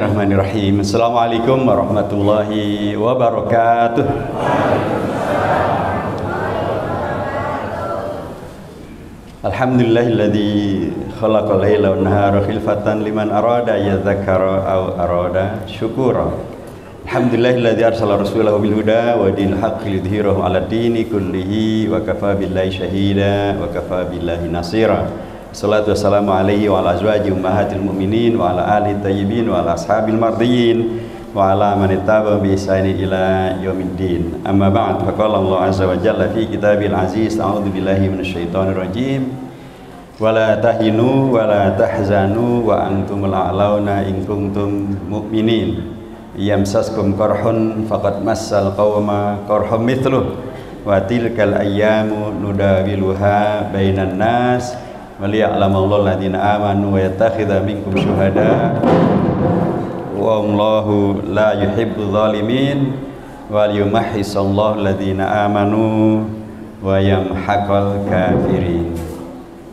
Bismillahirrahmanirrahim. Assalamualaikum warahmatullahi wabarakatuh. Alhamdulillahilladzi khalaqal laila wan nahara khilfatan liman arada yadzakkara aw arada syukura. Alhamdulillahilladzi arsala rasulahu bil huda wa dinil haqqi lidhhirahu 'ala dini kullihi wa kafa billahi shahida wa kafa billahi nasira. Salatu wassalamu alaihi wa ala azwaji ummahatil mu'minin wa ala alihi tayyibin wa ala ashabil mardiyin wa ala man ittaba bi ihsani ila yaumiddin. Amma ba'd, faqala Allah azza wa jalla fi kitabil aziz, a'udzu billahi minasyaitonir rajim. Wa la tahinu wa la tahzanu wa antumul a'launa in kuntum mu'minin. Yamsaskum qarhun faqad massal qauma qarhum mithluh wa tilkal ayyamu nudawiluha bainan nas waliya'lamallahu alladziina aamanu wa yattakhidha minkum syuhada wallahu la yuhibbul zalimin wa liyumahhisallahu alladziina aamanu wa yamhaqal kafirin.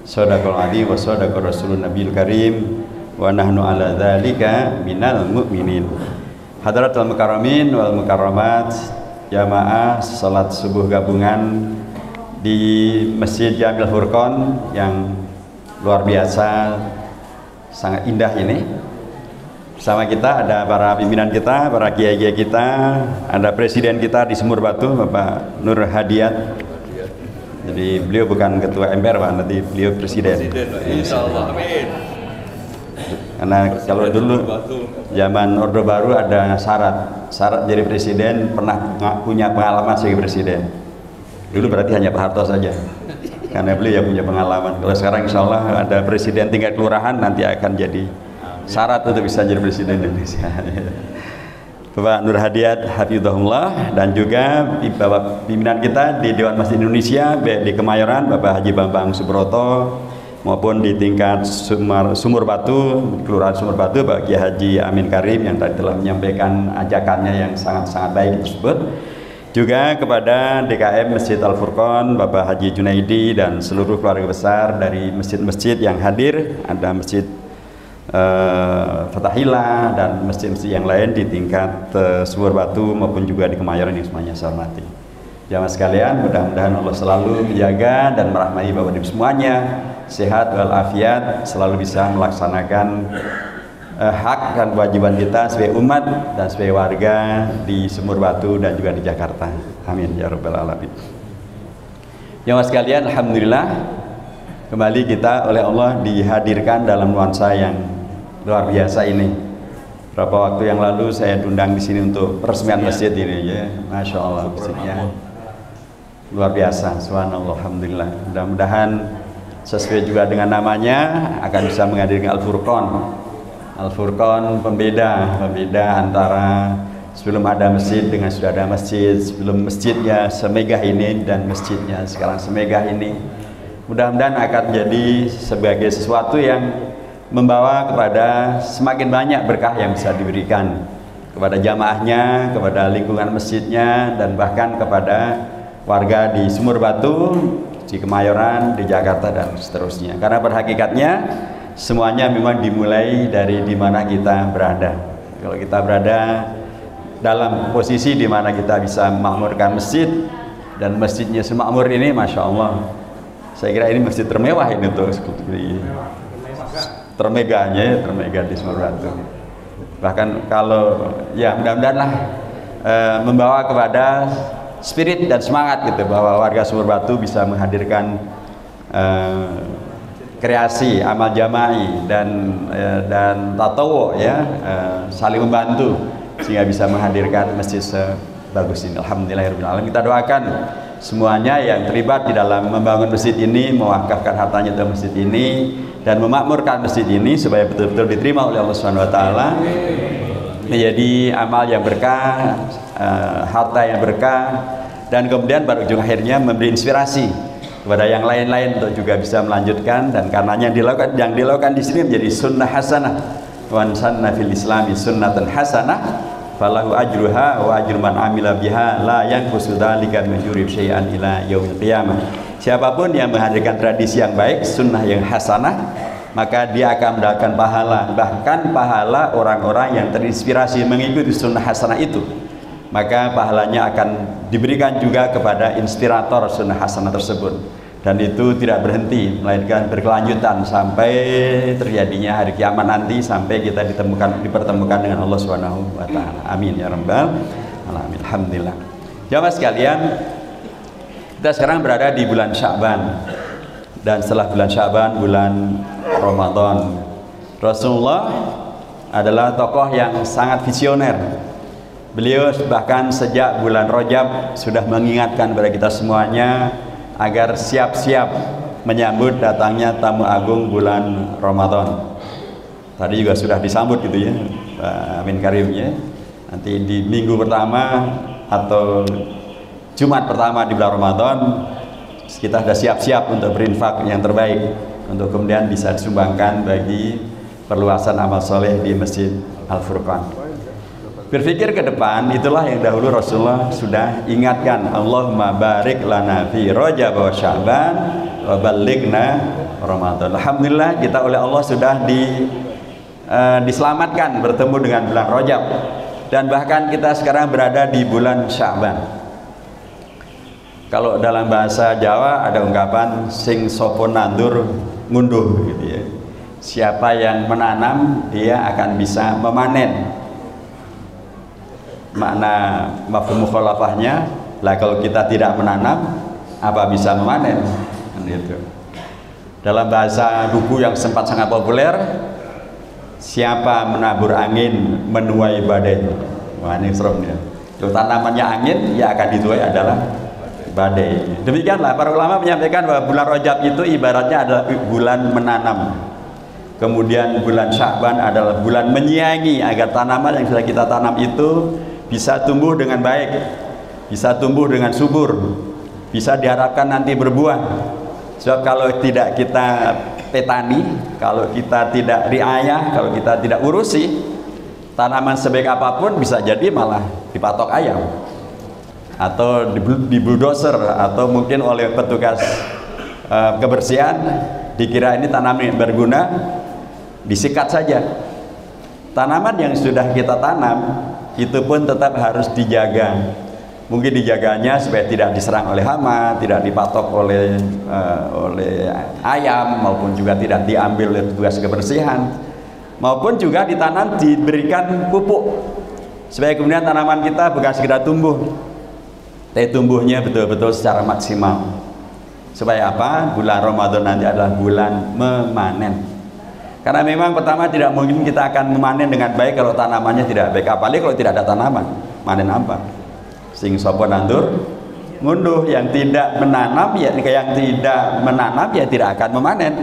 Shadaqal adzim wa shadaqar rasulun nabiyil karim wa nahnu ala dzalika minal mu'minin. Hadratul mukarramin wal mukarramat, jamaah salat subuh gabungan di Masjid Jamil Furqon yang luar biasa, sangat indah ini. Bersama kita ada para pimpinan kita, para kiai-kiai kita, ada presiden kita di Sumur Batu, Bapak Nur Hadiat. Jadi beliau bukan ketua MPR, Pak, nanti beliau presiden. Insyaallah, amin. Karena kalau dulu zaman Orde Baru ada syarat jadi presiden pernah punya pengalaman sebagai presiden. Dulu berarti hanya Pak Harto saja, karena beliau yang punya pengalaman. Kalau sekarang insya Allah ada presiden tingkat kelurahan, nanti akan jadi syarat untuk bisa jadi presiden Indonesia. Bapak Nur Hadiat hafizahullah, dan juga Bapak pimpinan kita di Dewan Masjid Indonesia di Kemayoran, Bapak Haji Bambang Subroto, maupun di tingkat Sumur Batu, Kelurahan Sumur Batu, Pak Kiai Haji Amin Karim yang tadi telah menyampaikan ajakannya yang sangat-sangat baik tersebut. Juga kepada DKM Masjid Al-Furqon, Bapak Haji Junaidi dan seluruh keluarga besar dari masjid-masjid yang hadir, ada Masjid Fatahillah dan masjid-masjid yang lain di tingkat Sumur Batu maupun juga di Kemayoran yang semuanya saya hormati. Jamaah sekalian, mudah-mudahan Allah selalu menjaga dan merahmati Bapak Ibu semuanya, sehat walafiat, selalu bisa melaksanakan hak dan kewajiban kita sebagai umat dan sebagai warga di Sumur Batu dan juga di Jakarta. Amin ya rabbal alamin. Jamaah sekalian, alhamdulillah kembali kita oleh Allah dihadirkan dalam nuansa yang luar biasa ini. Beberapa waktu yang lalu saya diundang di sini untuk peresmian masjid ini, ya. Masya Allah, masjidnya luar biasa, subhanallah, alhamdulillah. Mudah-mudahan sesuai juga dengan namanya akan bisa menghadirkan Al-Furqon. Al-Furqon pembeda antara sebelum ada masjid dengan sudah ada masjid, sebelum masjidnya semegah ini dan masjidnya sekarang semegah ini. Mudah-mudahan akan jadi sebagai sesuatu yang membawa kepada semakin banyak berkah yang bisa diberikan kepada jamaahnya, kepada lingkungan masjidnya, dan bahkan kepada warga di Sumur Batu, di Kemayoran, di Jakarta, dan seterusnya. Karena pada hakikatnya semuanya memang dimulai dari di mana kita berada. Kalau kita berada dalam posisi di mana kita bisa memakmurkan masjid, dan masjidnya semakmur ini, Masya Allah, saya kira ini masjid termewah ini tuh, termega di Sumur Batu. Bahkan kalau ya mudah-mudahanlah membawa kepada spirit dan semangat gitu, bahwa warga Sumur Batu bisa menghadirkan kreasi amal jama'i dan tatawu, ya, saling membantu sehingga bisa menghadirkan masjid sebagus ini. Alhamdulillahirabbil alamin. Kita doakan semuanya yang terlibat di dalam membangun masjid ini, mewakafkan hartanya dalam masjid ini dan memakmurkan masjid ini supaya betul-betul diterima oleh Allah Subhanahu wa taala, menjadi amal yang berkah, harta yang berkah, dan kemudian pada ujung akhirnya memberi inspirasi kepada yang lain-lain untuk juga bisa melanjutkan. Dan karenanya yang dilakukan di sini menjadi sunnah hasanah, wan sanna fil islami sunnatan hasanah falahu ajruha wa ajru man amila biha la yanqusu dzalika min ujuri syai'an ila yaumil qiyamah. Siapapun yang menghadirkan tradisi yang baik, sunnah yang hasanah, maka dia akan mendapatkan pahala, bahkan pahala orang-orang yang terinspirasi mengikuti sunnah hasanah itu, maka pahalanya akan diberikan juga kepada inspirator sunnah hasanah tersebut, dan itu tidak berhenti melainkan berkelanjutan sampai terjadinya hari kiamat nanti, sampai kita dipertemukan dengan Allah Subhanahu wa taala. Amin ya rabbal alamin. Alhamdulillah. Jamaah sekalian, kita sekarang berada di bulan Sya'ban, dan setelah bulan Sya'ban bulan Ramadan. Rasulullah adalah tokoh yang sangat visioner. Beliau bahkan sejak bulan Rajab sudah mengingatkan kepada kita semuanya agar siap-siap menyambut datangnya tamu agung bulan Ramadan. Tadi juga sudah disambut gitu ya, Pak Amin Karim ya. Nanti di minggu pertama atau Jumat pertama di bulan Ramadan kita sudah siap-siap untuk berinfak yang terbaik, untuk kemudian bisa disumbangkan bagi perluasan amal soleh di Masjid Al-Furqan. Berpikir ke depan, itulah yang dahulu Rasulullah sudah ingatkan, Allahumma barik lana fi Rajab wa Sya'ban wa balighna Ramadan. Alhamdulillah kita oleh Allah sudah diselamatkan bertemu dengan bulan Rajab, dan bahkan kita sekarang berada di bulan Sya'ban. Kalau dalam bahasa Jawa ada ungkapan sing sopo nandur ngunduh gitu ya. Siapa yang menanam dia akan bisa memanen. Makna mafhum mukhalafahnya, lah kalau kita tidak menanam apa bisa memanen kan gitu. Dalam bahasa buku yang sempat sangat populer, siapa menabur angin menuai badai. Wah ini serem ya. Kalau tanamannya angin, ya akan dituai adalah badai. Demikianlah para ulama menyampaikan bahwa bulan Rajab itu ibaratnya adalah bulan menanam. Kemudian bulan Sya'ban adalah bulan menyiangi agar tanaman yang sudah kita tanam itu bisa tumbuh dengan baik, bisa tumbuh dengan subur, bisa diharapkan nanti berbuah. Sebab kalau tidak kita petani, kalau kita tidak riayah, kalau kita tidak urusi, tanaman sebaik apapun bisa jadi malah dipatok ayam, atau di bulldozer, atau mungkin oleh petugas kebersihan dikira ini tanaman yang berguna, disikat saja. Tanaman yang sudah kita tanam itu pun tetap harus dijaga. Mungkin dijaganya supaya tidak diserang oleh hama, tidak dipatok oleh ayam, maupun juga tidak diambil oleh petugas kebersihan, maupun juga ditanam diberikan pupuk supaya kemudian tanaman kita bukan segera tumbuh, tapi tumbuhnya betul-betul secara maksimal. Supaya apa? Bulan Ramadan nanti adalah bulan memanen. Karena memang pertama tidak mungkin kita akan memanen dengan baik kalau tanamannya tidak baik, apalagi kalau tidak ada tanaman. Manen apa? Sing sopo nandur ngunduh. Yang tidak menanam ya tidak akan memanen.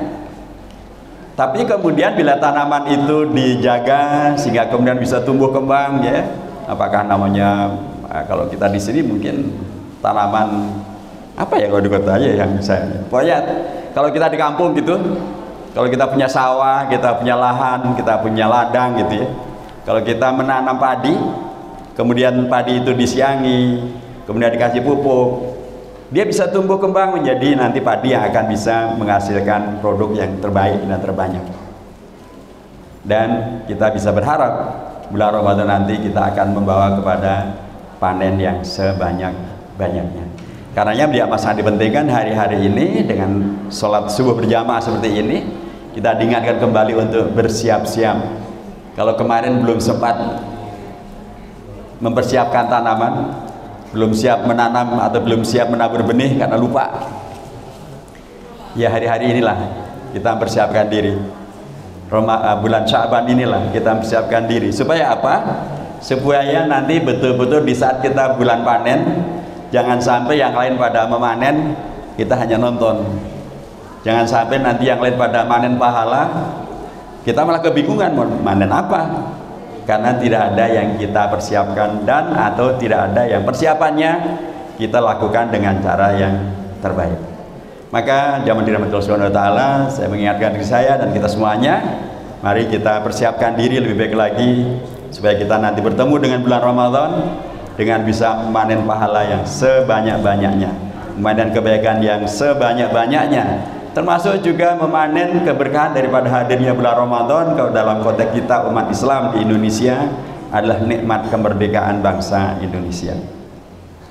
Tapi kemudian bila tanaman itu dijaga sehingga kemudian bisa tumbuh kembang ya, apakah namanya kalau kita di sini mungkin tanaman apa ya kalau di kota ya yang saya pokoknya kalau kita di kampung gitu, kalau kita punya sawah, kita punya lahan, kita punya ladang gitu ya, kalau kita menanam padi, kemudian padi itu disiangi, kemudian dikasih pupuk, dia bisa tumbuh kembang menjadi nanti padi yang akan bisa menghasilkan produk yang terbaik dan terbanyak. Dan kita bisa berharap bulan Ramadan nanti kita akan membawa kepada panen yang sebanyak-banyaknya. Karenanya dia sangat dipentingkan hari-hari ini dengan sholat subuh berjamaah seperti ini, kita diingatkan kembali untuk bersiap-siap. Kalau kemarin belum sempat mempersiapkan tanaman, belum siap menanam atau belum siap menabur benih karena lupa, ya hari-hari inilah kita mempersiapkan diri. Bulan Sya'ban inilah kita mempersiapkan diri. Supaya apa? Supaya nanti betul-betul di saat kita bulan panen, jangan sampai yang lain pada memanen, kita hanya nonton. Jangan sampai nanti yang lain pada manen pahala, kita malah kebingungan mau manen apa, karena tidak ada yang kita persiapkan, dan atau tidak ada yang persiapannya kita lakukan dengan cara yang terbaik. Maka zaman dirahmati Allah Subhanahu wa taala, saya mengingatkan diri saya dan kita semuanya, mari kita persiapkan diri lebih baik lagi supaya kita nanti bertemu dengan bulan Ramadan dengan bisa memanen pahala yang sebanyak-banyaknya, memanen kebaikan yang sebanyak-banyaknya, termasuk juga memanen keberkahan daripada hadirnya bulan Ramadan. Kalau dalam konteks kita umat Islam di Indonesia adalah nikmat kemerdekaan bangsa Indonesia.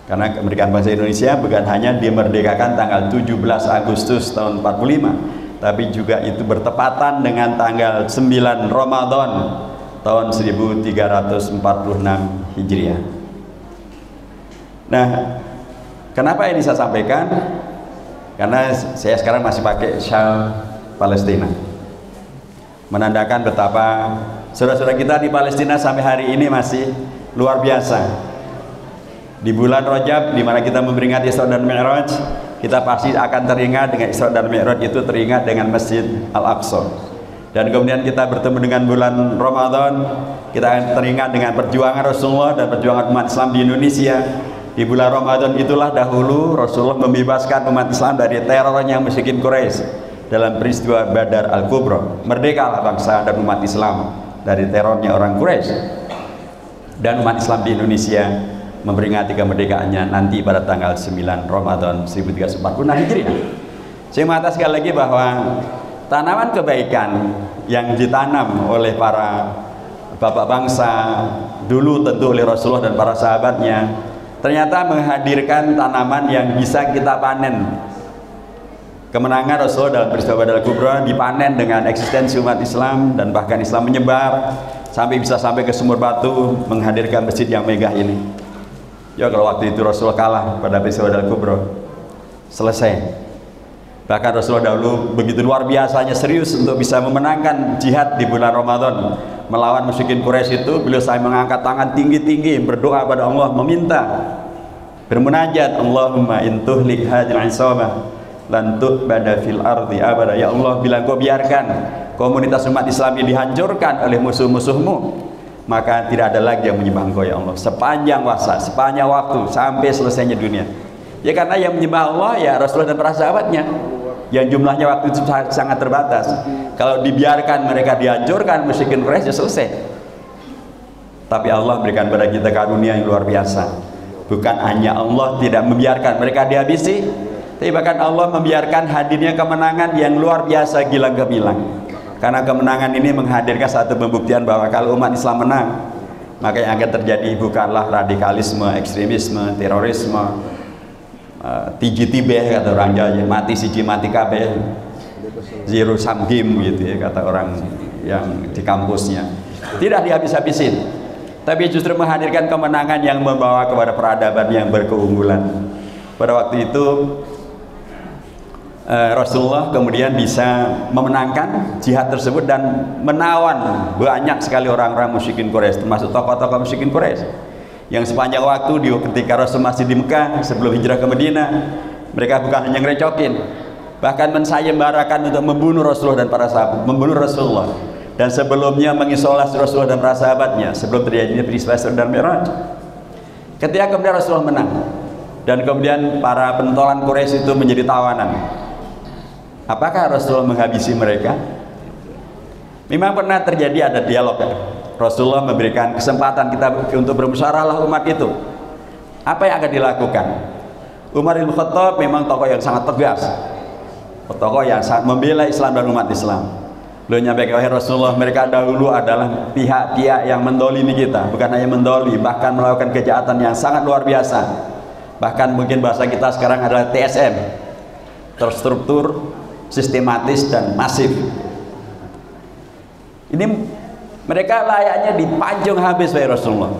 Karena kemerdekaan bangsa Indonesia bukan hanya dimerdekakan tanggal 17 Agustus tahun 45, tapi juga itu bertepatan dengan tanggal 9 Ramadan tahun 1346 Hijriah. Nah, kenapa ini saya sampaikan? Karena saya sekarang masih pakai syal Palestina, menandakan betapa saudara-saudara kita di Palestina sampai hari ini masih luar biasa. Di bulan Rajab, di mana kita memperingati Isra dan Mi'raj, kita pasti akan teringat dengan Isra dan Mi'raj itu, teringat dengan Masjid Al-Aqsa. Dan kemudian kita bertemu dengan bulan Ramadan, kita akan teringat dengan perjuangan Rasulullah dan perjuangan umat Islam di Indonesia. Di bulan Ramadan itulah dahulu Rasulullah membebaskan umat Islam dari terornya musyrikin Quraisy dalam peristiwa Badar Al-Kubra. Merdekalah bangsa dan umat Islam dari terornya orang Quraisy. Dan umat Islam di Indonesia memperingati kemerdekaannya nanti pada tanggal 9 Ramadan 1346 Hijriah. Saya mengatakan sekali lagi bahwa tanaman kebaikan yang ditanam oleh para bapak bangsa dulu, tentu oleh Rasulullah dan para sahabatnya, ternyata menghadirkan tanaman yang bisa kita panen. Kemenangan Rasulullah dalam peristiwa Badar Al-Kubra dipanen dengan eksistensi umat Islam, dan bahkan Islam menyebar sampai ke Sumur Batu, menghadirkan masjid yang megah ini. Ya, kalau waktu itu Rasulullah kalah pada peristiwa Badar Al-Kubra, selesai. Bahkan Rasulullah dahulu begitu luar biasanya serius untuk bisa memenangkan jihad di bulan Ramadan melawan musyrikin Quraisy itu. Beliau saya mengangkat tangan tinggi-tinggi, berdoa pada Allah, meminta, bermunajat, Allahumma intuhlik hadil isabah lan tu'bada fil ardi abada. Ya Allah, bila Engkau biarkan komunitas umat Islam ini dihancurkan oleh musuh-musuhmu, maka tidak ada lagi yang menyembah Engkau ya Allah sepanjang masa, sepanjang waktu, sampai selesainya dunia. Ya, karena yang menyembah Allah ya Rasulullah dan para sahabatnya, yang jumlahnya waktu itu sangat terbatas. Kalau dibiarkan mereka dihancurkan musyrikin Quraisy, ya selesai. Tapi Allah berikan pada kita karunia yang luar biasa. Bukan hanya Allah tidak membiarkan mereka dihabisi, tapi bahkan Allah membiarkan hadirnya kemenangan yang luar biasa, gilang gemilang. Karena kemenangan ini menghadirkan satu pembuktian bahwa kalau umat Islam menang, maka yang akan terjadi bukanlah radikalisme, ekstremisme, terorisme, tiji tibeh kata orang Jawa, mati siji mati kabeh, zero sum game gitu ya kata orang yang di kampusnya. Tidak dihabis-habisin, tapi justru menghadirkan kemenangan yang membawa kepada peradaban yang berkeunggulan. Pada waktu itu Rasulullah kemudian bisa memenangkan jihad tersebut dan menawan banyak sekali orang-orang musyrikin Quraisy, termasuk tokoh-tokoh musyrikin Quraisy yang sepanjang waktu ketika Rasul masih di Mekah sebelum hijrah ke Madinah, mereka bukan hanya ngerecokin, bahkan mensayembarakan untuk membunuh Rasulullah dan para sahabat, membunuh Rasulullah, dan sebelumnya mengisolasi Rasulullah dan para sahabatnya sebelum terjadinya peristiwa Isra dan Mi'raj. Ketika kemudian Rasulullah menang dan kemudian para pentolan Quraisy itu menjadi tawanan, apakah Rasulullah menghabisi mereka? Memang pernah terjadi, ada dialog ya. Rasulullah memberikan kesempatan kita untuk bermusyawarah umat itu. Apa yang akan dilakukan? Umar bin Khattab memang tokoh yang sangat tegas, tokoh yang sangat membela Islam dan umat Islam. Beliau nyampaikan, wahai Rasulullah, mereka dahulu adalah pihak-pihak yang mendolimi kita, bukan hanya mendolimi, bahkan melakukan kejahatan yang sangat luar biasa. Bahkan mungkin bahasa kita sekarang adalah TSM, terstruktur, sistematis dan masif. Ini mereka layaknya dipancung habis wahai Rasulullah.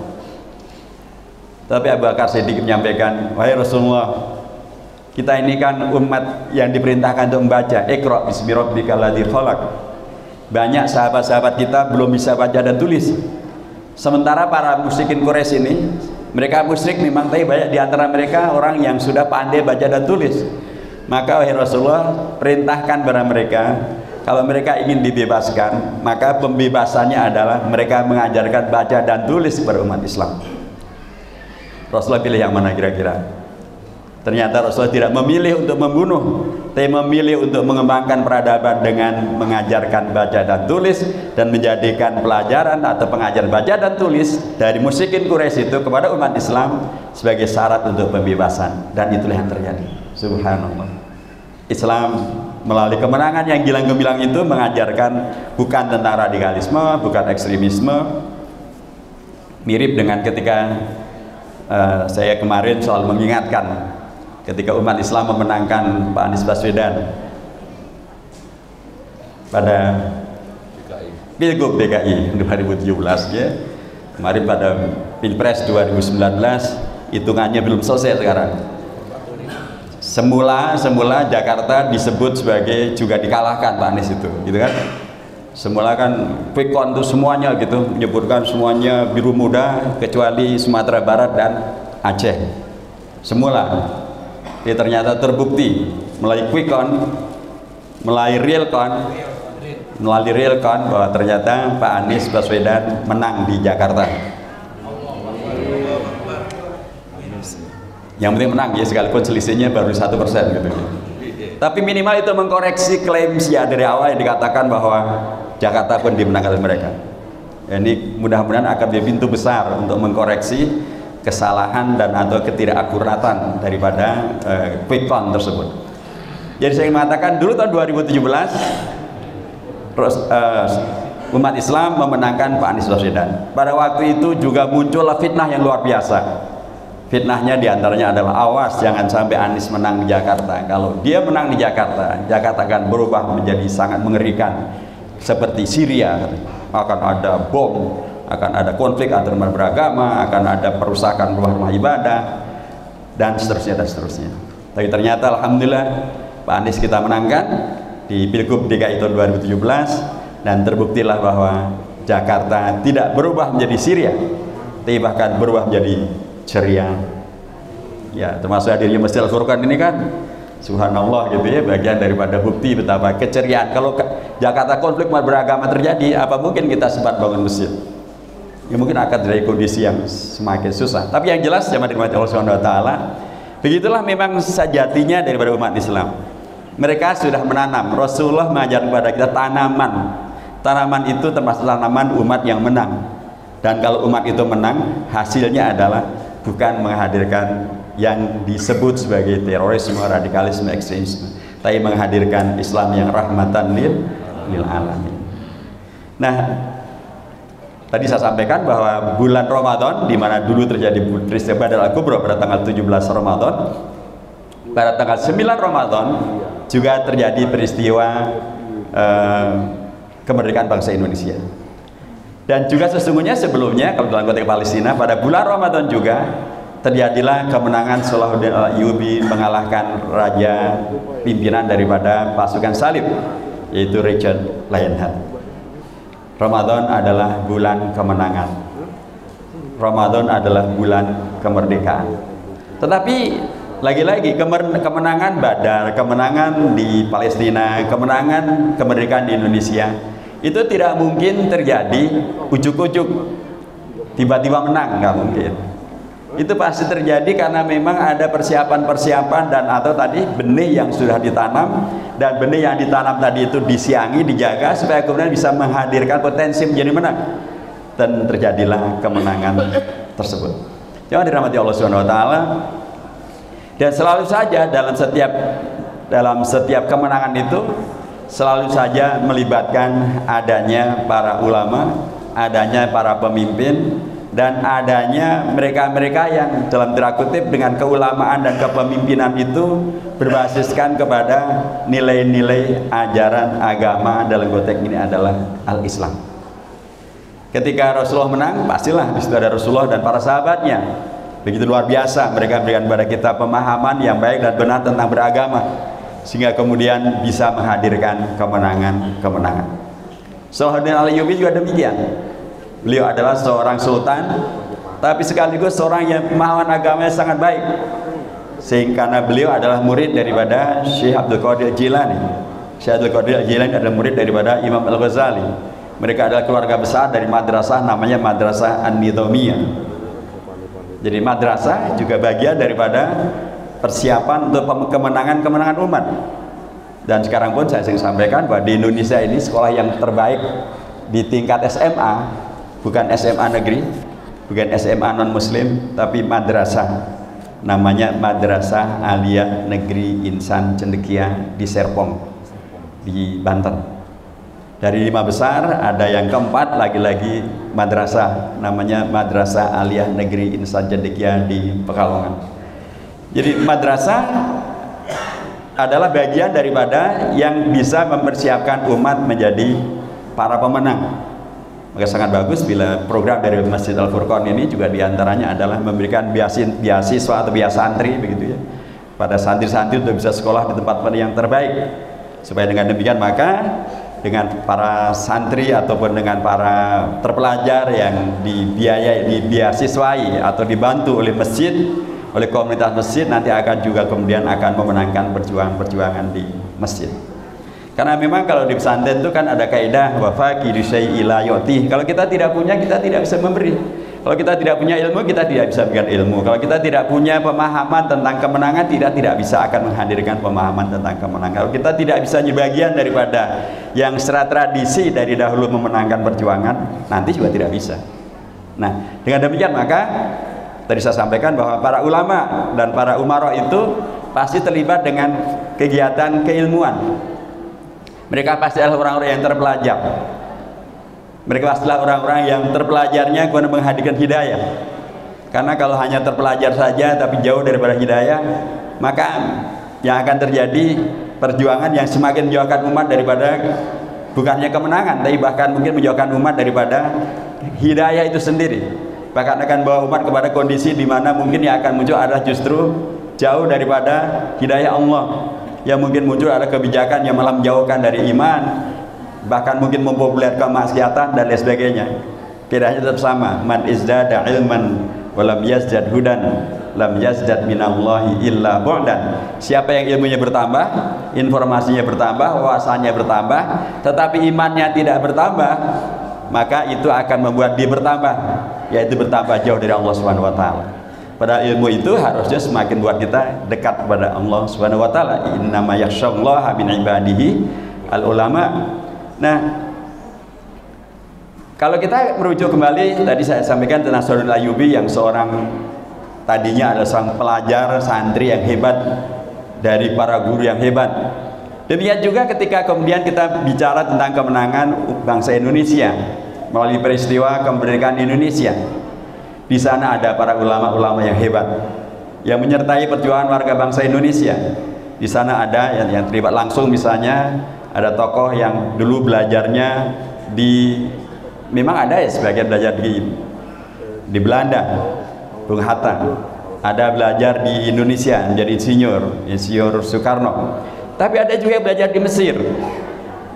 Tapi Abu Bakar Siddiq menyampaikan, wahai Rasulullah, kita ini kan umat yang diperintahkan untuk membaca, Iqra bismi rabbikal ladzi khalaq. Banyak sahabat-sahabat kita belum bisa baca dan tulis. Sementara para musyrikin Quraisy ini, mereka musyrik memang, tapi banyak di antara mereka orang yang sudah pandai baca dan tulis. Maka wahai Rasulullah, perintahkan kepada mereka, kalau mereka ingin dibebaskan, maka pembebasannya adalah mereka mengajarkan baca dan tulis kepada umat Islam. Rasulullah pilih yang mana kira-kira? Ternyata Rasulullah tidak memilih untuk membunuh, tapi memilih untuk mengembangkan peradaban dengan mengajarkan baca dan tulis, dan menjadikan pelajaran atau pengajaran baca dan tulis dari musyrikin Quraisy itu kepada umat Islam sebagai syarat untuk pembebasan. Dan itulah yang terjadi. Subhanallah. Islam melalui kemenangan yang gilang gemilang itu mengajarkan bukan tentang radikalisme, bukan ekstremisme. Mirip dengan ketika saya kemarin selalu mengingatkan ketika umat Islam memenangkan Pak Anies Baswedan pada Pilgub DKI 2017 ya. Kemarin pada Pilpres 2019 hitungannya belum selesai sekarang. Semula Jakarta disebut sebagai juga dikalahkan Pak Anies itu, gitu kan? Semula kan quick count itu semuanya gitu, menyebutkan semuanya biru muda kecuali Sumatera Barat dan Aceh. Semula, dia ternyata terbukti melalui quick count, melalui real count bahwa ternyata Pak Anies Baswedan menang di Jakarta. Yang penting menang ya, sekalipun selisihnya baru 1% gitu. Tapi minimal itu mengkoreksi klaim dari awal yang dikatakan bahwa Jakarta pun dimenangkan oleh mereka. Ini mudah-mudahan akan menjadi pintu besar untuk mengkoreksi kesalahan dan atau ketidakakuratan daripada quick count tersebut. Jadi saya mengatakan dulu tahun 2017 umat Islam memenangkan Pak Anies Baswedan. Pada waktu itu juga muncullah fitnah yang luar biasa. Fitnahnya diantaranya adalah awas jangan sampai Anies menang di Jakarta. Kalau dia menang di Jakarta, Jakarta akan berubah menjadi sangat mengerikan seperti Syria. Akan ada bom, akan ada konflik antar umat beragama, akan ada perusakan rumah-rumah ibadah dan seterusnya dan seterusnya. Tapi ternyata alhamdulillah Pak Anies kita menangkan di Pilgub DKI tahun 2017 dan terbuktilah bahwa Jakarta tidak berubah menjadi Syria, tapi bahkan berubah menjadi ceria. Ya, termasuk hadirnya Masjid Al-Furqan ini kan subhanallah gitu ya, bagian daripada bukti betapa keceriaan. Kalau Jakarta konflik umat beragama terjadi, apa mungkin kita sempat bangun masjid? Ya mungkin akan terjadi kondisi yang semakin susah. Tapi yang jelas jamaah dirahmati Allah Subhanahu wa taala, begitulah memang sejatinya daripada umat Islam. Mereka sudah menanam. Rasulullah mengajarkan kepada kita tanaman. Tanaman itu termasuk tanaman umat yang menang. Dan kalau umat itu menang, hasilnya adalah bukan menghadirkan yang disebut sebagai terorisme, radikalisme, ekstremisme, tapi menghadirkan Islam yang rahmatan lil alamin. Nah, tadi saya sampaikan bahwa bulan Ramadan, di mana dulu terjadi peristiwa Badar Al-Kubra pada tanggal 17 Ramadan, pada tanggal 9 Ramadan juga terjadi peristiwa kemerdekaan bangsa Indonesia. Dan juga sesungguhnya sebelumnya kalau dalam konteks Palestina pada bulan Ramadan juga terjadilah kemenangan Salahuddin Al-Ayyubi mengalahkan raja pimpinan daripada pasukan salib, yaitu Richard Lionheart. Ramadan adalah bulan kemenangan. Ramadan adalah bulan kemerdekaan. Tetapi lagi-lagi kemenangan Badar, kemenangan di Palestina, kemenangan kemerdekaan di Indonesia itu tidak mungkin terjadi ujuk-ujuk tiba-tiba menang, nggak mungkin. Itu pasti terjadi karena memang ada persiapan-persiapan dan atau tadi benih yang sudah ditanam, dan benih yang ditanam tadi itu disiangi, dijaga supaya kemudian bisa menghadirkan potensi menjadi menang, dan terjadilah kemenangan tersebut. Jangan dirahmati Allah Subhanahu wa taala. Dan selalu saja dalam setiap kemenangan itu selalu saja melibatkan adanya para ulama, adanya para pemimpin, dan adanya mereka-mereka yang dalam tanda kutip dengan keulamaan dan kepemimpinan itu berbasiskan kepada nilai-nilai ajaran agama, dalam konteks ini adalah al-Islam. Ketika Rasulullah menang, pastilah di situ ada Rasulullah dan para sahabatnya. Begitu luar biasa mereka berikan kepada kita pemahaman yang baik dan benar tentang beragama, sehingga kemudian bisa menghadirkan kemenangan. Salahuddin Al-Ayyubi juga demikian. Beliau adalah seorang sultan, tapi sekaligus seorang yang pemahaman agamanya sangat baik, sehingga karena beliau adalah murid daripada Syekh Abdul Qadir Jilani. Syekh Abdul Qadir Jilani adalah murid daripada Imam Al-Ghazali. Mereka adalah keluarga besar dari madrasah namanya Madrasah An-Nidhamiyah. Jadi madrasah juga bagian daripada persiapan untuk kemenangan umat. Dan sekarang pun saya sering sampaikan bahwa di Indonesia ini sekolah yang terbaik di tingkat SMA, bukan SMA negeri, bukan SMA non muslim, tapi madrasah, namanya Madrasah Aliyah Negeri Insan Cendekia di Serpong. di Banten. Dari 5 besar ada yang keempat lagi-lagi madrasah, namanya Madrasah Aliyah Negeri Insan Cendekia di Pekalongan. Jadi madrasah adalah bagian daripada yang bisa mempersiapkan umat menjadi para pemenang. Maka sangat bagus bila program dari Masjid Al-Furqan ini juga diantaranya adalah memberikan beasiswa atau santri begitu ya, pada santri-santri untuk bisa sekolah di tempat yang terbaik. Supaya dengan demikian maka dengan para santri ataupun dengan para terpelajar yang dibiayai, dibeasiswai atau dibantu oleh masjid, oleh komunitas masjid, nanti akan juga kemudian akan memenangkan perjuangan-perjuangan di masjid. Karena memang kalau di pesantren itu kan ada kaidah wa faqidu syai'i la yu'ti. Kalau kita tidak punya, kita tidak bisa memberi. Kalau kita tidak punya ilmu, kita tidak bisa berikan ilmu. Kalau kita tidak punya pemahaman tentang kemenangan, tidak bisa akan menghadirkan pemahaman tentang kemenangan. Kalau kita tidak bisa menjadi bagian daripada yang secara tradisi dari dahulu memenangkan perjuangan, nanti juga tidak bisa. Nah, dengan demikian maka tadi saya sampaikan bahwa para ulama dan para umarok itu pasti terlibat dengan kegiatan keilmuan. Mereka pasti adalah orang-orang yang terpelajar. Mereka pastilah orang-orang yang terpelajarnya kemudian menghadirkan hidayah. Karena kalau hanya terpelajar saja tapi jauh daripada hidayah, maka yang akan terjadi perjuangan yang semakin menjauhkan umat daripada bukannya kemenangan, tapi bahkan mungkin menjauhkan umat daripada hidayah itu sendiri. Bahkan akan bawa umat kepada kondisi di mana mungkin yang akan muncul adalah justru jauh daripada hidayah Allah. Yang mungkin muncul adalah kebijakan yang malah menjauhkan dari iman, bahkan mungkin mempopulerkan kemaksiatan dan lain sebagainya. Kiranya tetap sama, man izdada ilman walam yazdad hudan lam yazdad minallahi illa bu'dan. Siapa yang ilmunya bertambah, informasinya bertambah, wawasannya bertambah, tetapi imannya tidak bertambah, maka itu akan membuat dia bertambah, yaitu bertambah jauh dari Allah Subhanahu wa taala. Padahal ilmu itu harusnya semakin buat kita dekat kepada Allah Subhanahu wa taala. Innama yakhsyallaha min ibadihi al ulama. Nah, kalau kita merujuk kembali tadi saya sampaikan tentang Saudara Ayyubi yang seorang tadinya adalah seorang pelajar santri yang hebat dari para guru yang hebat. Demikian juga ketika kemudian kita bicara tentang kemenangan bangsa Indonesia melalui peristiwa kemerdekaan Indonesia. Di sana ada para ulama-ulama yang hebat yang menyertai perjuangan warga bangsa Indonesia. Di sana ada yang terlibat langsung, misalnya ada tokoh yang dulu belajarnya memang ada ya sebagian belajar di Belanda, Bung Hatta. Ada belajar di Indonesia menjadi insinyur Soekarno. Tapi ada juga yang belajar di Mesir.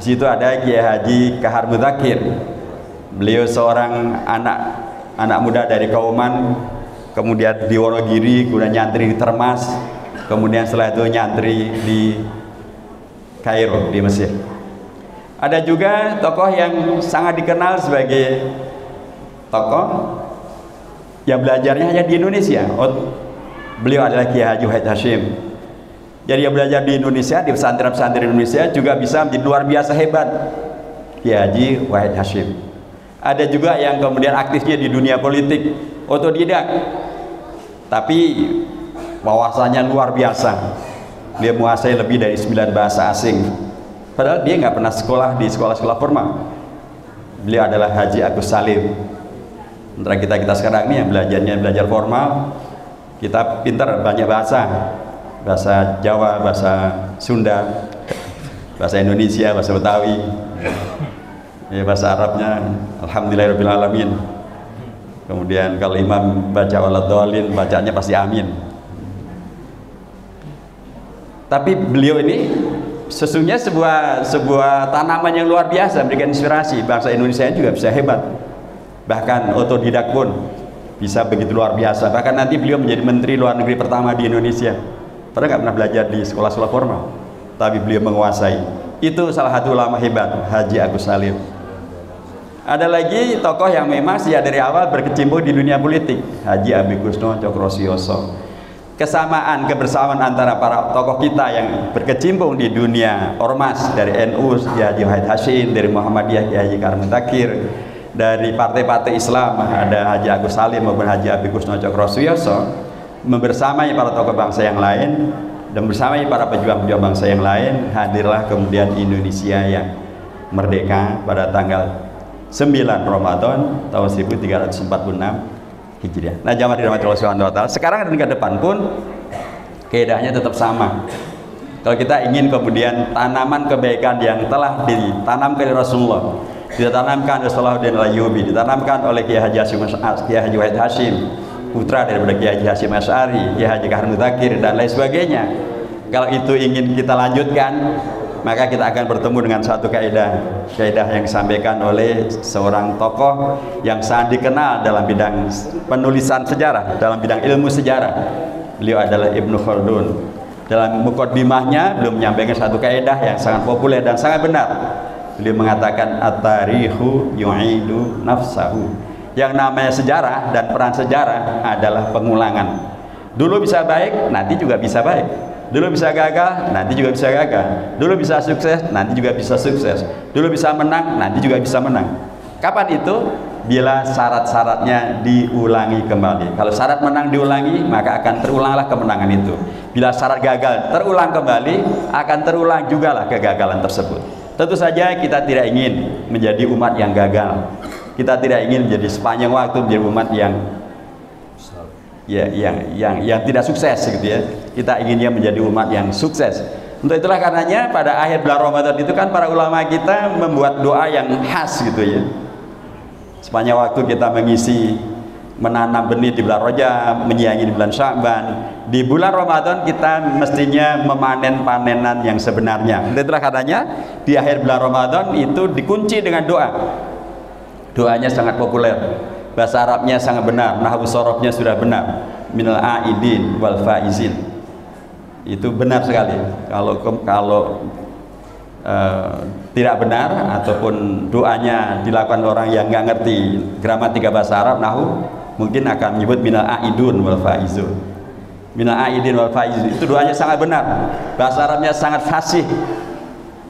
Di situ ada Kiai Haji Kahar Mudzakkir. Beliau seorang anak muda dari Kauman, kemudian di Wonogiri, kemudian nyantri di Termas, kemudian setelah itu nyantri di Kairo di Mesir. Ada juga tokoh yang sangat dikenal sebagai tokoh yang belajarnya hanya di Indonesia. Beliau adalah Kiai Haji Wahid Hasyim. Jadi yang belajar di Indonesia, di pesantren-pesantren Indonesia juga bisa menjadi luar biasa hebat. Kiai Haji Wahid Hasyim. Ada juga yang kemudian aktifnya di dunia politik, otodidak, tapi wawasannya luar biasa. Dia menguasai lebih dari 9 bahasa asing, padahal dia nggak pernah sekolah di sekolah-sekolah formal. Beliau adalah Haji Agus Salim. Antara kita sekarang ini yang belajar formal, kita pintar banyak bahasa Jawa, bahasa Sunda, bahasa Indonesia, bahasa Betawi. Ya, bahasa Arabnya alhamdulillahirabbil alamin. Kemudian kalau imam baca waladhdallin, bacanya pasti amin. Tapi beliau ini sesungguhnya sebuah tanaman yang luar biasa, memberikan inspirasi. Bangsa Indonesia juga bisa hebat. Bahkan otodidak pun bisa begitu luar biasa. Bahkan nanti beliau menjadi menteri luar negeri pertama di Indonesia. Padahal nggak pernah belajar di sekolah-sekolah formal, tapi beliau menguasai. Itu salah satu ulama hebat, Haji Agus Salim. Ada lagi tokoh yang memang sejak dari awal berkecimpung di dunia politik, Haji Abikusno Cokrosioso. Kebersamaan antara para tokoh kita yang berkecimpung di dunia ormas, dari NU Haji Wahid Hasyim, dari Muhammadiyah Haji Kahar Mudzakkir, dari partai-partai Islam ada Haji Agus Salim maupun Haji Abikusno Cokrosioso, membersamai para tokoh bangsa yang lain, dan bersama para pejuang-pejuang bangsa yang lain hadirlah kemudian Indonesia yang merdeka pada tanggal 9 Ramadan tahun 1346 Hijriah. Nah, jamaah dirahmati Allah Subhanahu wa taala, sekarang dan ke depan pun kaidahnya tetap sama. Kalau kita ingin kemudian tanaman kebaikan yang telah ditanamkan oleh Rasulullah, ditanamkan oleh Salahuddin Al-Ayyubi, ditanamkan oleh Kiai Haji Wahid Hashim, putra daripada Kiai Haji Hashim Asy'ari, Kiai Haji Kahar Muzakir dan lain sebagainya. Kalau itu ingin kita lanjutkan, maka kita akan bertemu dengan satu kaidah yang disampaikan oleh seorang tokoh yang sangat dikenal dalam bidang penulisan sejarah, dalam bidang ilmu sejarah. Beliau adalah Ibnu Khaldun. Dalam muqaddimahnya beliau menyampaikan satu kaidah yang sangat populer dan sangat benar. Beliau mengatakan at-tarihu yu'idu nafsahu. Yang namanya sejarah dan peran sejarah adalah pengulangan. Dulu bisa baik, nanti juga bisa baik. Dulu bisa gagal, nanti juga bisa gagal. Dulu bisa sukses, nanti juga bisa sukses. Dulu bisa menang, nanti juga bisa menang. Kapan itu? Bila syarat-syaratnya diulangi kembali. Kalau syarat menang diulangi, maka akan terulanglah kemenangan itu. Bila syarat gagal terulang kembali, akan terulang jugalah kegagalan tersebut. Tentu saja kita tidak ingin menjadi umat yang gagal. Kita tidak ingin menjadi sepanjang waktu menjadi umat yang tidak sukses gitu ya. Kita inginnya menjadi umat yang sukses. Untuk itulah karenanya pada akhir bulan Ramadan itu kan para ulama kita membuat doa yang khas gitu ya. Sepanjang waktu kita mengisi menanam benih di bulan Rajab, menyiangi di bulan Sya'ban. Di bulan Ramadan kita mestinya memanen panenan yang sebenarnya. Untuk itulah karenanya di akhir bulan Ramadan itu dikunci dengan doa. Doanya sangat populer. Bahasa Arabnya sangat benar, nahwu sorofnya sudah benar. Minal aidin wal faizin. Itu benar sekali. Kalau tidak benar ataupun doanya dilakukan orang yang nggak ngerti gramatika bahasa Arab, nahwu, mungkin akan menyebut minal aidun wal faizun. Minal aidin wal faizun itu doanya sangat benar. Bahasa Arabnya sangat fasih.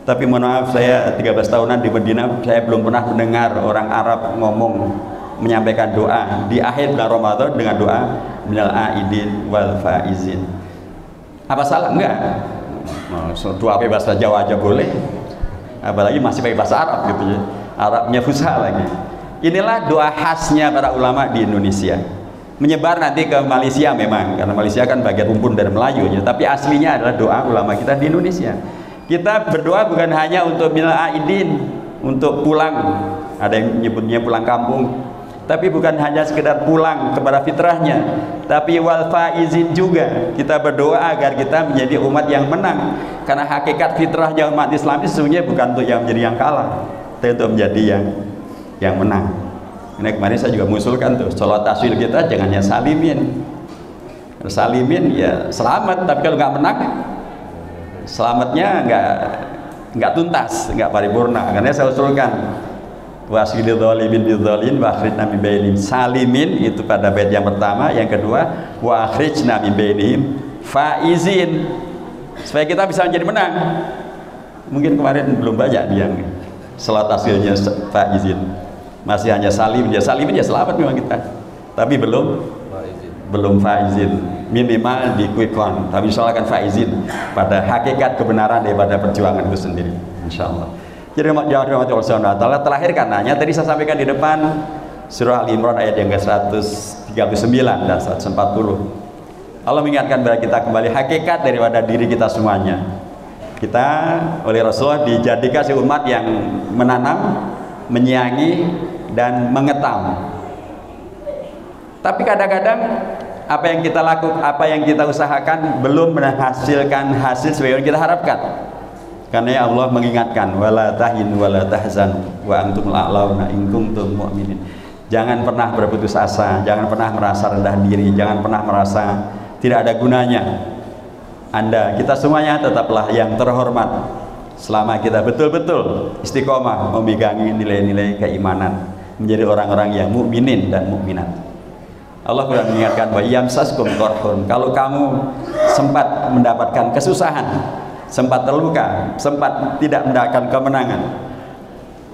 Tapi mohon maaf, saya 13 tahunan di Madinah, saya belum pernah mendengar orang Arab menyampaikan doa di akhir bulan Ramadan dengan doa minal aidin wal faizin. Apa salah? Enggak. Doa pakai bahasa Jawa aja boleh, apalagi masih pakai bahasa Arab gitu ya. Arabnya fusha lagi. Inilah doa khasnya para ulama di Indonesia. Menyebar nanti ke Malaysia memang, karena Malaysia kan bagian rumpun dari Melayu ya. Tapi aslinya adalah doa ulama kita di Indonesia. Kita berdoa bukan hanya untuk minal aidin, untuk pulang, ada yang menyebutnya pulang kampung, tapi bukan hanya sekedar pulang kepada fitrahnya, tapi wal faizin juga. Kita berdoa agar kita menjadi umat yang menang, karena hakikat fitrahnya umat Islam itu sesungguhnya bukan untuk yang menjadi yang kalah, tapi untuk menjadi yang menang. Ini kemarin saya juga mengusulkan tuh, sholat taswil kita jangan hanya salimin. Salimin ya selamat, tapi kalau nggak menang, selamatnya nggak tuntas, nggak paripurna. Karena saya usulkan wasilil dzalimin bidzalin wa akhrijna min bainihim salimin, itu pada bait yang pertama. Yang kedua wa akhrijna min bainihim faizin, supaya kita bisa menjadi menang. Mungkin kemarin belum banyak yang salat hasilnya faizin, masih hanya salimin. Ya salimin ya selamat memang kita, tapi belum faizin. Minimal di quick count, tapi insyaallah akan faizin pada hakikat kebenaran daripada perjuangan itu sendiri, insyaallah. Jadi jangan dirahmati Allah Subhanahu wa taala. Terakhir karenanya tadi saya sampaikan di depan surah Al-Imran ayat yang ke-139 dan 140. Allah mengingatkan kepada kita kembali hakikat daripada diri kita semuanya. Kita oleh Rasulullah dijadikan si umat yang menanam, menyiangi dan mengetam. Tapi kadang-kadang apa yang kita lakukan, apa yang kita usahakan belum menghasilkan hasil sesuai yang kita harapkan. Karena Allah mengingatkan wala tahinu wala tahzanu wa antumul a'launa in kuntum mu'minin. Jangan pernah berputus asa, jangan pernah merasa rendah diri, jangan pernah merasa tidak ada gunanya. Kita semuanya tetaplah yang terhormat selama kita betul-betul istiqomah memegangi nilai-nilai keimanan, menjadi orang-orang yang mukminin dan mukminat. Allah sudah mengingatkan bahwa yamsaskum qarhun, kalau kamu sempat mendapatkan kesusahan, sempat terluka, sempat tidak mendapatkan kemenangan,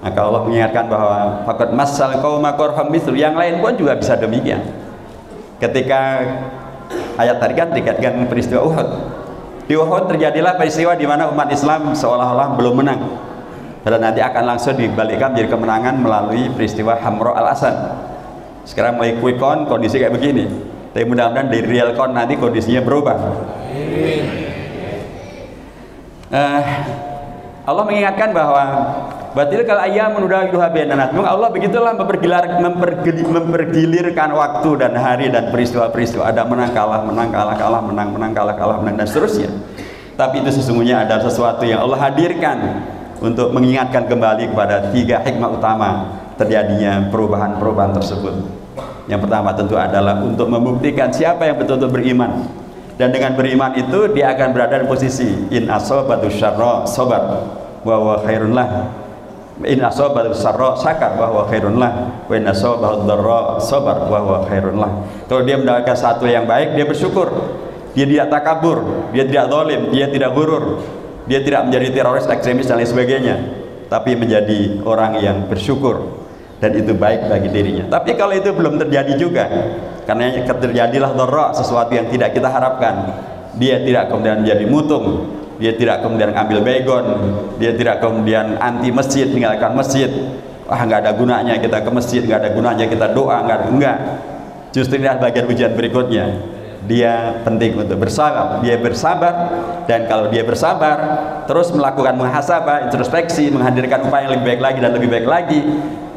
maka Allah mengingatkan bahwa faqad massal qauma qarhum mithlu, yang lain pun juga bisa demikian. Ketika ayat tadi kan dikaitkan peristiwa Uhud, Di Uhud terjadilah peristiwa di mana umat Islam seolah-olah belum menang, dan nanti akan langsung dibalikkan menjadi kemenangan melalui peristiwa Hamra al-Asad. Sekarang mulai quick count kondisi kayak begini, tapi mudah-mudahan di real count nanti kondisinya berubah. Allah mengingatkan bahwa batil kal ayam menudahiduha bainan nas. Allah begitulah mempergilirkan waktu dan hari dan peristiwa-peristiwa. Ada menang kalah, menang kalah, kalah menang, menang kalah, kalah menang, dan seterusnya. Tapi itu sesungguhnya ada sesuatu yang Allah hadirkan untuk mengingatkan kembali kepada 3 hikmah utama terjadinya perubahan-perubahan tersebut. Yang pertama tentu adalah untuk membuktikan siapa yang betul-betul beriman, dan dengan beriman itu dia akan berada di posisi in asobatu syarra sabar wa huwa khairun lah, in asobatu syarra syakar wa huwa khairun lah, wa in asobatu dharra sabar wa huwa khairun lah. Kalau dia mendapatkan satu yang baik, dia bersyukur, dia tidak takabur, dia tidak zalim, dia tidak gurur, dia tidak menjadi teroris, ekstremis dan lain sebagainya, tapi menjadi orang yang bersyukur, dan itu baik bagi dirinya. Tapi kalau itu belum terjadi juga, karena terjadilah dharra, sesuatu yang tidak kita harapkan, dia tidak kemudian menjadi mutung, dia tidak kemudian ambil begon, dia tidak kemudian anti masjid, meninggalkan masjid, wah nggak ada gunanya kita ke masjid, nggak ada gunanya kita doa, enggak. Justru ini adalah bagian ujian berikutnya. Dia penting untuk bersabar, dia bersabar, dan kalau dia bersabar terus melakukan muhasabah, introspeksi, menghadirkan upaya yang lebih baik lagi dan lebih baik lagi,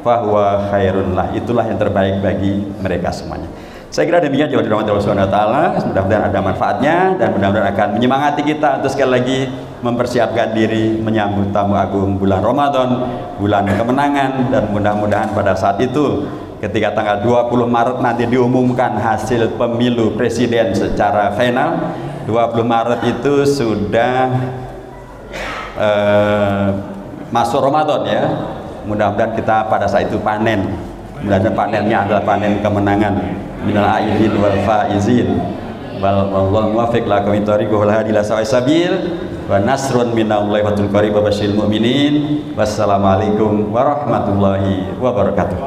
fahuwa khairun lah, itulah yang terbaik bagi mereka semuanya. Saya kira demikian juga dirahmati Allah Subhanahu wa taala. Mudah-mudahan ada manfaatnya, dan mudah-mudahan akan menyemangati kita untuk sekali lagi mempersiapkan diri menyambut tamu agung bulan Ramadan, bulan kemenangan, dan mudah-mudahan pada saat itu ketika tanggal 20 Maret nanti diumumkan hasil pemilu presiden secara final. 20 Maret itu sudah masuk Ramadan ya. Mudah-mudahan kita pada saat itu panen. Mudah-mudahan panennya adalah panen kemenangan. Minal aidin wal faizin wallahu muwaffiq lakum tariqul hadi ila sabil wa nasrun minallahi wa fathul qarib wa basyiril mu'minin. Wassalamualaikum warahmatullahi wabarakatuh.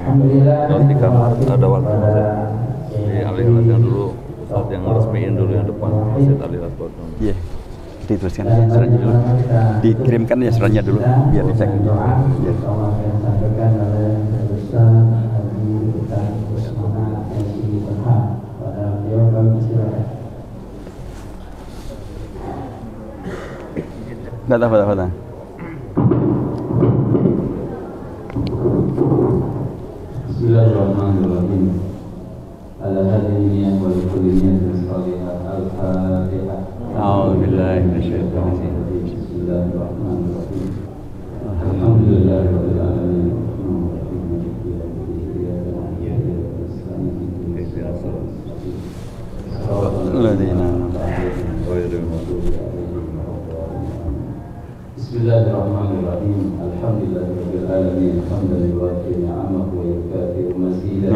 Alhamdulillah, ada waktu dialih-alihkan dulu, saat yang resmiin dulu yang depan masjid alih-alih. Iya, dituliskan aja suratnya dulu, dikirimkan ya suratnya dulu biar dicek. Ya. Nggak tahu. Bismillahirrahmanirrahim. Ala hadhihi wa likulli salihah al-fatihah. A'udzubillahi minasyaitonir rajim. Bismillahirrahmanirrahim. Alhamdulillahirabbil alamin. Bismillahirrahmanirrahim. Alhamdulillahirabbil alamin. Hamdan liwafi ni'amahu wa yukafi'u mazidah.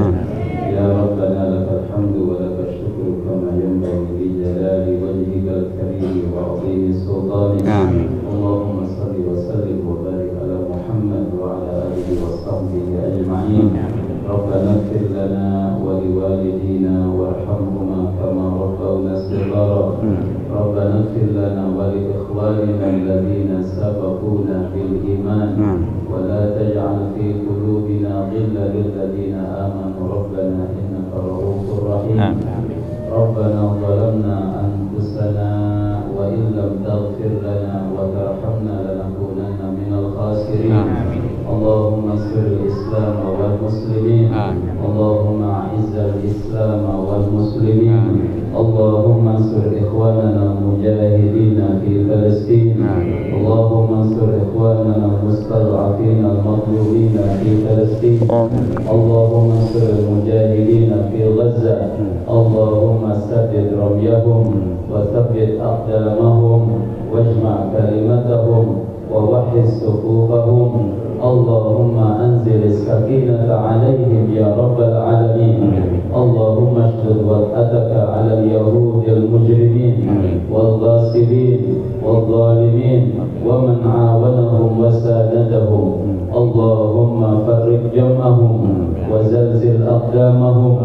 Ya Rabbana lakal hamdu wa lakal syukru kama yanbaghi li jalali wajhikal karim wa 'azimi sultanik. Allahumma shalli wa sallim wa barik ala Muhammad wa ala alihi wa sahbihi ajma'in. Rabbana ighfir lana wa liwalidina warhamhuma kama rabbawna shighara. Rabbana ighfir lana wa li ikhwanina alladhina sabaquna bil iman wa la taj'al fi qulubina ghillan lil ladzina amanu rabbana innaka ra'ufur rahim. Rabbana zalamna anfusana wa in lam taghfir lana wa tarhamna lanakunanna minal khasirin. Allahumma siril Islam wal muslimin. Allahumma a'izzal Islam wal muslimin. Allahumma ansur ikhwanana mujahidina fi Palestin. Allahumma ansur ikhwanana mustad'afina al-matlubina fi Palestin. Allahumma ansur mujahidina fi Gaza. Allahumma saddid ramyahum wa thabbit aqdamahum wajma' kalimatahum wa wahhid sufufahum. Allahumma anzil as-sakinata 'alaihim ya rabbal alamin. Allahumma ashdud wad'ataka 'ala al-yahud al-mujrimin wal ghasibin wal zalimin wa man 'awanahum wa sanadahum. Allahumma farriq jam'ahum أقدامهم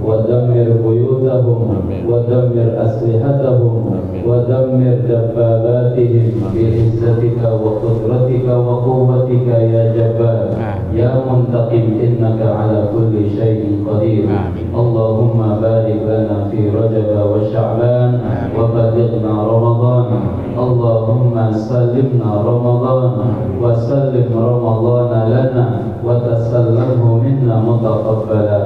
ودمر بيوتهم ودمر أسلحتهم ودمر دباباتهم بعزتك وقدرتك وقوتك يا جبار يا منتقم إنك على كل شيء قدير. اللهم بارك لنا في رجب وشعبان وبلغنا رمضان. اللهم سلمنا رمضان وسلم رمضان لنا وتسلمه منا متقبلا.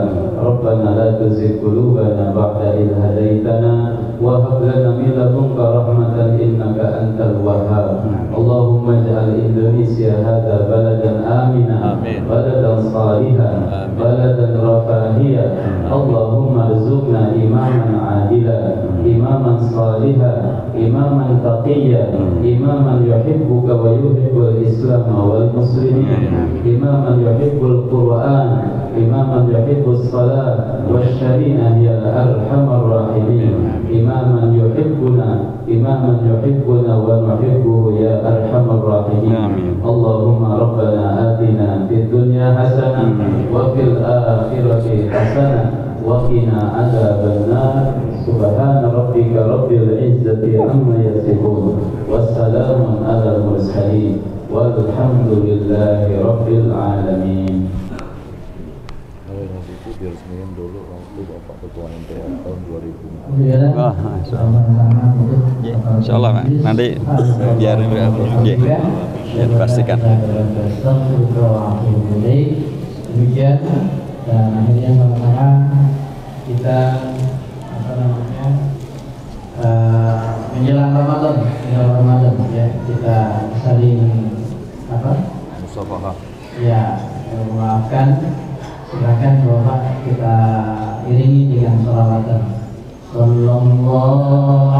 ربنا لا تزغ قلوبنا بعد إذ هديتنا وهب لنا من لدنك رحمة إنك أنت الوهاب. اللهم اجعل إندونيسيا هذا بلدا آمنا بلدا صالحا بلدا رفاهيا. اللهم ارزقنا إماما عادلا إماما صالحا إماما تقيا إماما يحبك ويحب الإسلام والمسلمين إماما يحب القرآن إماما يحب الصلاة والشريعة يا أرحم الراحمين إماما يحبنا إماما يحبنا ونحبه يا أرحم الراحمين. اللهم ربنا آتنا في الدنيا حسنة وفي الآخرة حسنة وقنا عذاب النار. سبحان ربك رب العزة عما يصفون والسلام على المرسلين والحمد لله رب العالمين. Diresmikan dulu waktu Bapak Ketua MPR tahun 2000. Oh, insyaallah Pak. Nanti biar pastikan. Demikian dan akhirnya sama-sama kita menjelang Ramadan ya, kita saling Musafahah. Ya, memaafkan. Silakan Bapak kita iringi dengan sholawatan. Sallallahu